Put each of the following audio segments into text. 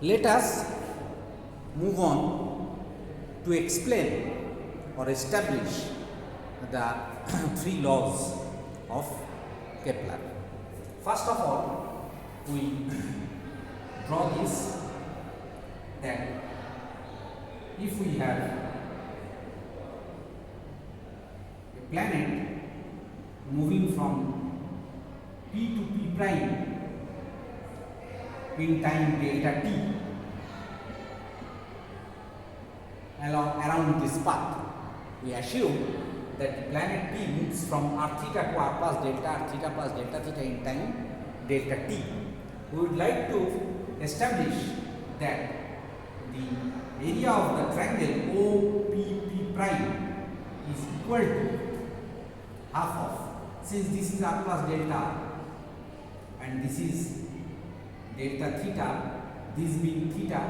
Let us move on to explain or establish the three laws of Kepler. First of all, we draw this, that if we have a planet moving from P to P prime in time delta t around this path, we assume that the planet P moves from r theta to r plus delta theta in time delta t. We would like to establish that the area of the triangle OPP prime is equal to half of, since this is r plus delta and this is delta theta, this being theta,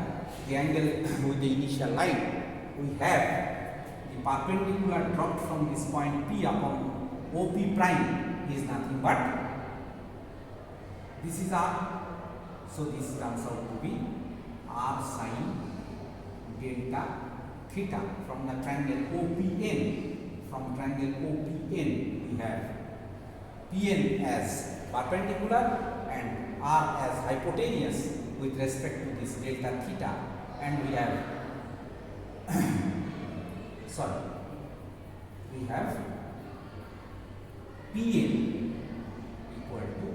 the angle with the initial line, we have the perpendicular dropped from this point P upon OP prime is nothing but this is r, so this turns out to be r sin delta theta from the triangle OPN. From triangle OPN we have PN as perpendicular and r as hypotenuse with respect to this delta theta, and we have we have PN equal to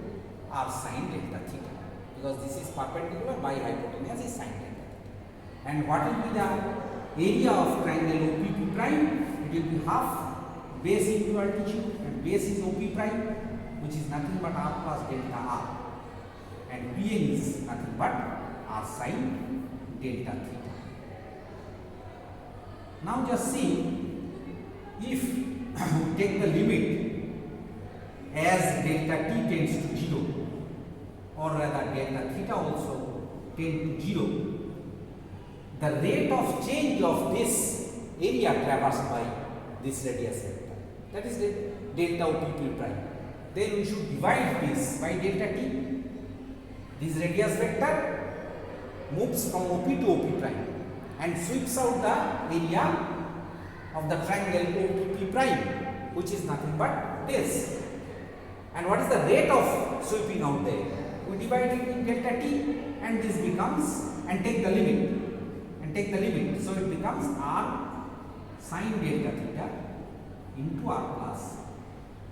r sin delta theta, because this is perpendicular by hypotenuse is sin delta theta. And what will be the area of triangle OPP prime? It will be half base into altitude, and base is OP prime, which is nothing but r plus delta r, and Pn is nothing but r sin delta theta. Now just see, if we take the limit as delta t tends to 0, or rather delta theta also tend to 0, the rate of change of this area traversed by this radius vector, that is the delta OPP prime, then we should divide this by delta t. This radius vector moves from OP to OP prime and sweeps out the area of the triangle OPP prime, which is nothing but this. And what is the rate of sweeping out there? We divide it in delta t, and this becomes, and take the limit, so it becomes r sin delta theta into r plus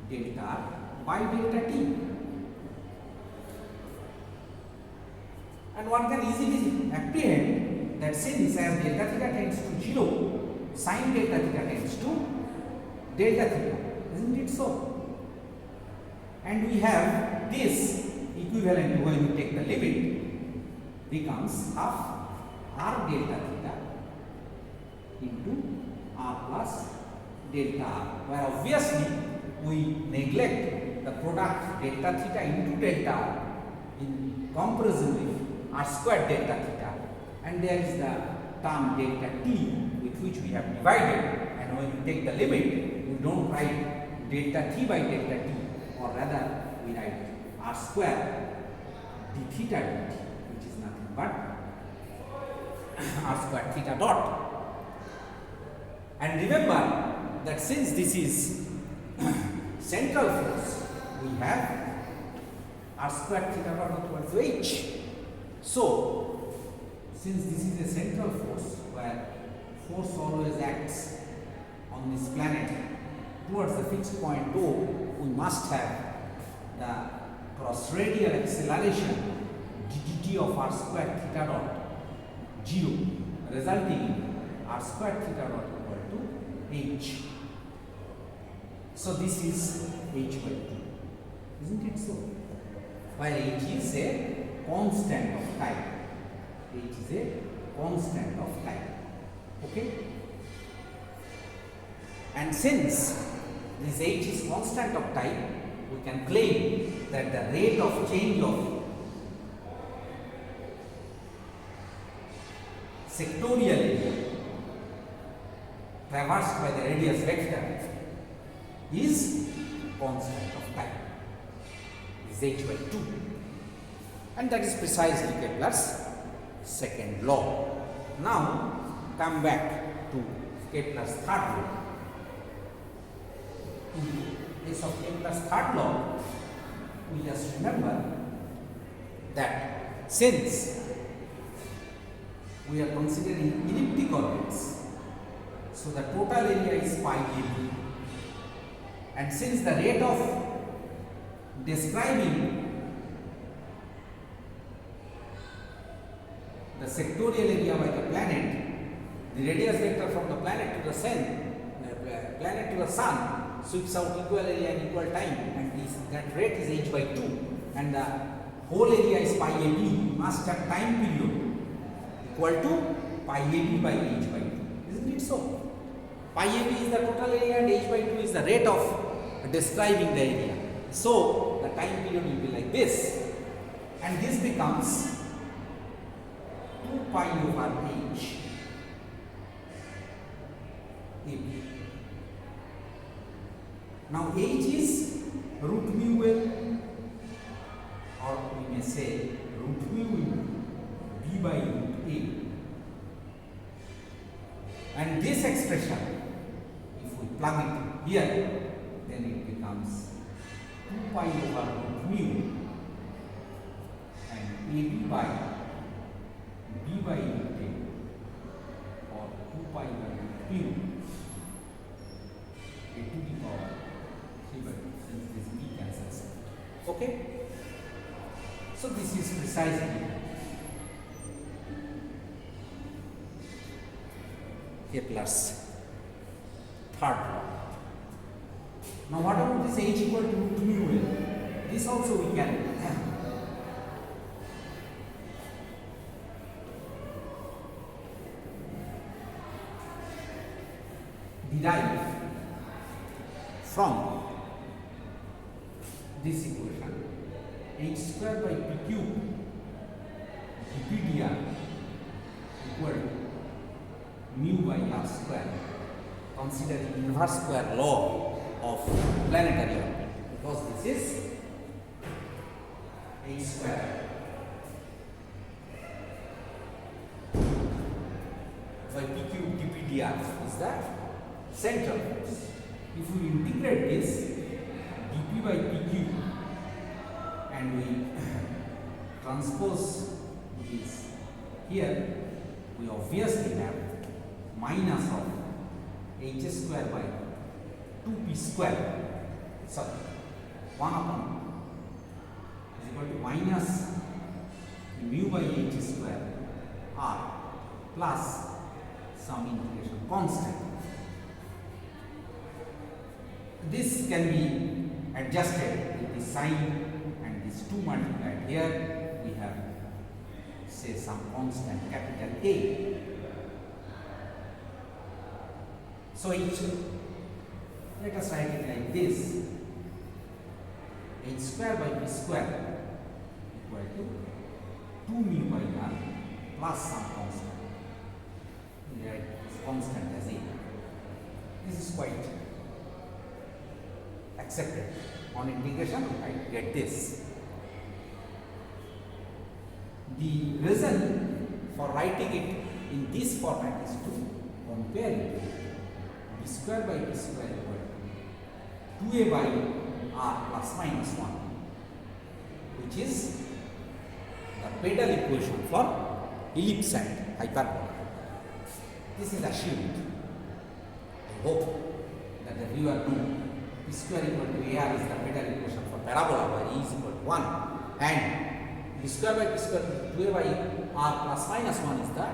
delta r by delta t. And one can easily apprehend that since as delta theta tends to 0, sin delta theta tends to delta theta, isn't it so? And we have this equivalent to, when we take the limit, becomes half r delta theta into r plus delta r, where obviously we neglect the product delta theta into delta r in comparison with r squared delta theta, and there is the term delta t with which we have divided, and when we take the limit, we don't write delta t by delta t, or rather we write r square d theta dt, which is nothing but r square theta dot. And remember that since this is central force, we have r square theta dot equal to h. So since this is a central force where force always acts on this planet towards the fixed point O, we must have the cross radial acceleration ddt of r square theta dot 0, resulting in r square theta dot equal to h. So this is h by 2, isn't it so? While h is a constant of time. H is a constant of time. Okay? And since this h is constant of time, we can claim that the rate of change of sectorial area traversed by the radius vector is constant of time, is h by 2, and that is precisely Kepler's second law. Now come back to Kepler's third law. In case of Kepler's third law, we just remember that since we are considering elliptic orbits, so the total area is pi AB, and since the rate of describing the sectorial area by the planet, the radius vector from the planet to the sun sweeps out equal area in equal time, and that rate is h by 2, and the whole area is pi AB, must have time period equal to pi AB by h by 2. Isn't it so? Pi AB is the total area and h by 2 is the rate of describing the area. So the time period will be like this, and this becomes 2 pi over h AB. Now h is root mu L, or we may say root mu b by root a, and this expression, if we plug it here, then it becomes 2 pi over root mu and ab by b by root a, or 2 pi over root mu a to the power 3 by 2, since this b cancels out. Okay? So this is precisely Kepler's third law. Now what about this h equal to root mu L? This also we can derive from this equation. H square by p cube dp dr equal to mu by r square, considering inverse square law of planetary orbit, because this is h square by p cube dp dr is the center force. If we integrate this dp by p cube and we transpose this here, we obviously have minus of h square by 2p square, sorry, 1 upon is equal to minus mu by h square r plus some integration constant. This can be adjusted with the sign and this 2 multiplied here. We have, say, some constant capital A. So let us write it like this: h square by p square equal to 2 mu by r plus some constant. We write this constant as A. This is quite accepted. On integration, I get this. The reason for writing it in this format is to compare it with b square by p square equal to 2a by r plus minus 1, which is the pedal equation for ellipse and hyperbola. This is assumed. I hope that the viewer knows p square equal to ar is the pedal equation for parabola where e is equal to 1, and b square by p square 2a by r plus minus 1 is the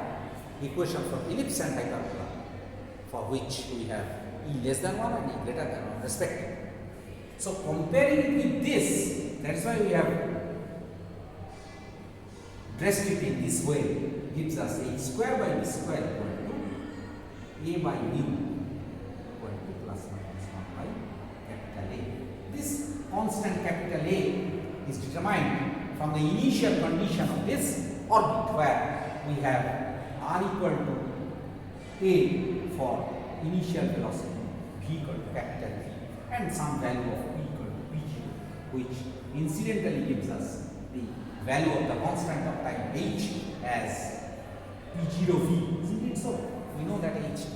equation for ellipse and hyperbola, for which we have e less than 1 and e greater than 1 respectively. So comparing it with this, that is why we have dressed it in this way, gives us h square by b square equal to a by mu equal to plus minus 1 by capital A. This constant capital A is determined from the initial condition of this orbit, where we have r equal to a for initial velocity, v equal to capital V, and some value of p equal to pq, which incidentally gives us the value of the constant of time h as p0v, isn't it so? We know that h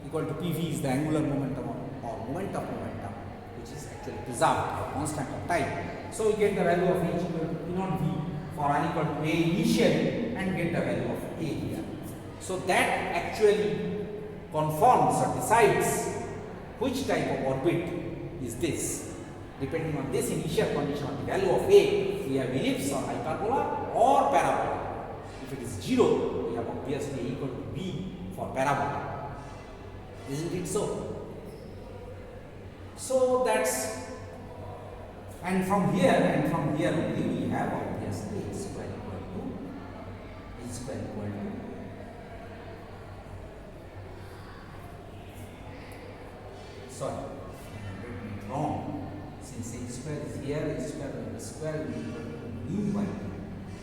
equal to pv is the angular momentum or moment of momentum, which is actually preserved or constant of time. So we get the value of h equal to p naught v for n equal to a initially and get the value of a here. So that actually conforms or decides which type of orbit is this. Depending on this initial condition of the value of a, we have ellipse or hyperbola or parabola. If it is 0, we have obviously a equal to b for parabola. Isn't it so? So that's, and from here only we have obviously h square equal to sorry, I read it wrong. Since h square is here, h square will be square will be equal to mu by 2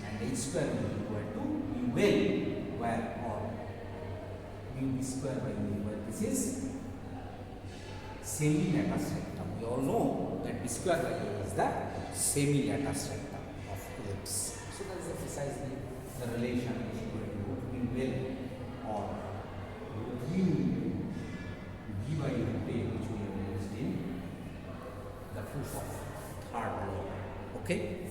and h square will be equal to mu well, where or mu b square by mu, where this is semi-lattice rectum. We all know that b square by a is the semi-lattice rectum of ellipse. So that is precisely the relation h equal to mu well or mu b by root a, which we have used in the proof of third law. Okay.